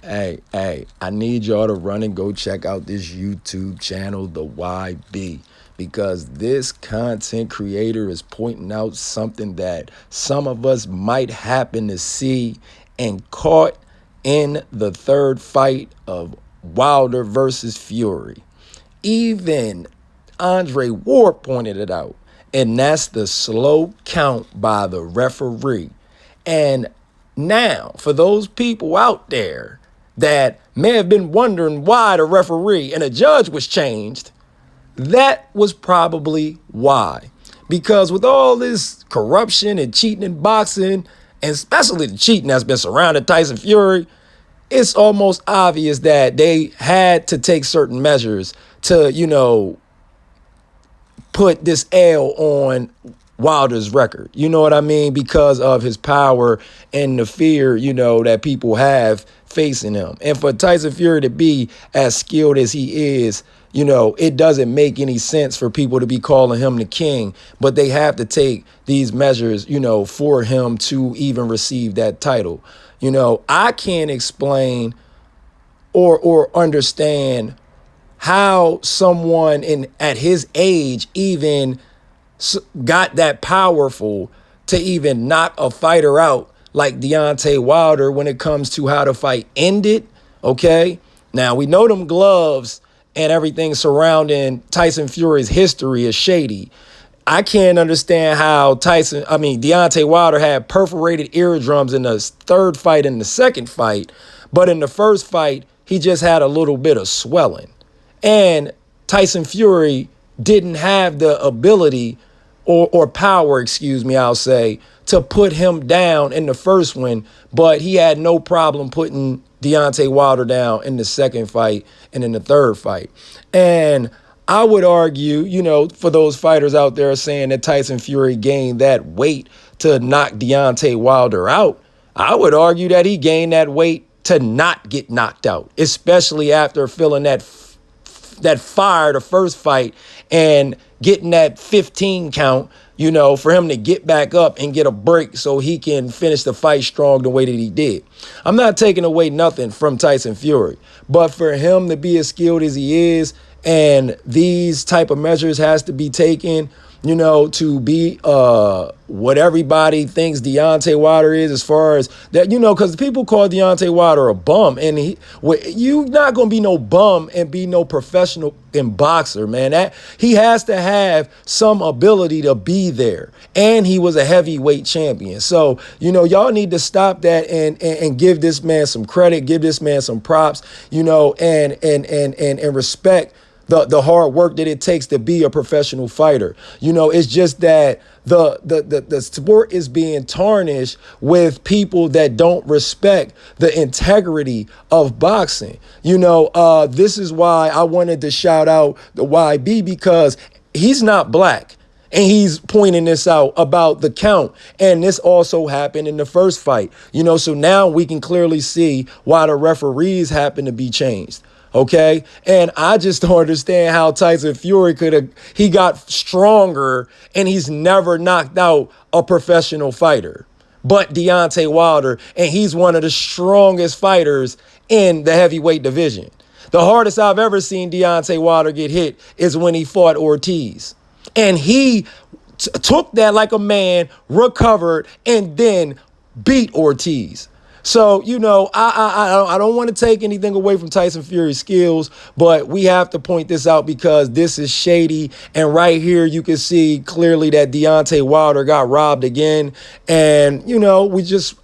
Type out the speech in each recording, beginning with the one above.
Hey, I need y'all to run and go check out this YouTube channel, The YB, because this content creator is pointing out something that some of us might happen to see and caught in the third fight of Wilder versus Fury. Even Andre Ward pointed it out, and that's the slow count by the referee. And now, for those people out there that may have been wondering why the referee and the judge was changed, that was probably why. Because with all this corruption and cheating in boxing, and especially the cheating that's been surrounding Tyson Fury, it's almost obvious that they had to take certain measures to, put this L on Wilder's record. You know what I mean? Because of his power and the fear, that people have facing him. And for Tyson Fury to be as skilled as he is, it doesn't make any sense for people to be calling him the king, but they have to take these measures, for him to even receive that title. I can't explain or understand how someone at his age even got that powerful to even knock a fighter out like Deontay Wilder when it comes to how the fight ended. Okay, now we know them gloves and everything surrounding Tyson Fury's history is shady. I can't understand how Deontay Wilder had perforated eardrums in the third fight and the second fight, but in the first fight, he just had a little bit of swelling. And Tyson Fury didn't have the ability or power, I'll say, to put him down in the first one, but he had no problem putting Deontay Wilder down in the second fight and in the third fight. And I would argue, for those fighters out there saying that Tyson Fury gained that weight to knock Deontay Wilder out, I would argue that he gained that weight to not get knocked out, especially after feeling that fire the first fight and getting that 15 count, for him to get back up and get a break so he can finish the fight strong the way that he did. I'm not taking away nothing from Tyson Fury, but for him to be as skilled as he is, and these type of measures has to be taken, to be what everybody thinks Deontay Wilder is, as far as that, because people call Deontay Wilder a bum, and you not gonna be no bum and be no professional in boxer, man. That he has to have some ability to be there, and he was a heavyweight champion. So y'all need to stop that and give this man some credit, give this man some props, and respect the hard work that it takes to be a professional fighter. It's just that the sport is being tarnished with people that don't respect the integrity of boxing. This is why I wanted to shout out the YB, because he's not black. And he's pointing this out about the count. And this also happened in the first fight. So now we can clearly see why the referees happen to be changed. Okay. And I just don't understand how Tyson Fury he got stronger and he's never knocked out a professional fighter, but Deontay Wilder, and he's one of the strongest fighters in the heavyweight division. The hardest I've ever seen Deontay Wilder get hit is when he fought Ortiz. And he took that like a man, recovered, and then beat Ortiz. So, I don't want to take anything away from Tyson Fury's skills, but we have to point this out because this is shady. And right here, you can see clearly that Deontay Wilder got robbed again. And,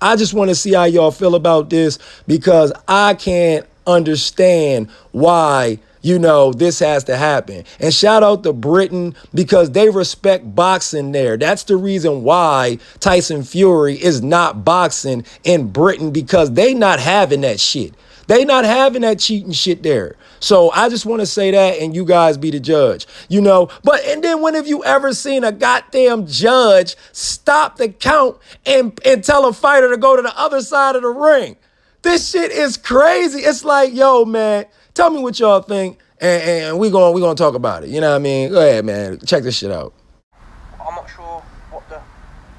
I just want to see how y'all feel about this, because I can't understand why this has to happen. And shout out to Britain, because they respect boxing there. That's the reason why Tyson Fury is not boxing in Britain, because they not having that shit. They not having that cheating shit there. So I just want to say that, and you guys be the judge, and then when have you ever seen a goddamn judge stop the count and tell a fighter to go to the other side of the ring? This shit is crazy. It's like, yo, man, tell me what y'all think, and we gonna talk about it. You know what I mean? Go ahead, man. Check this shit out. I'm not sure what the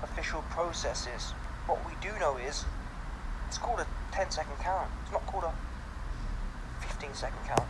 official process is. What we do know is it's called a 10-second count. It's not called a 15-second count.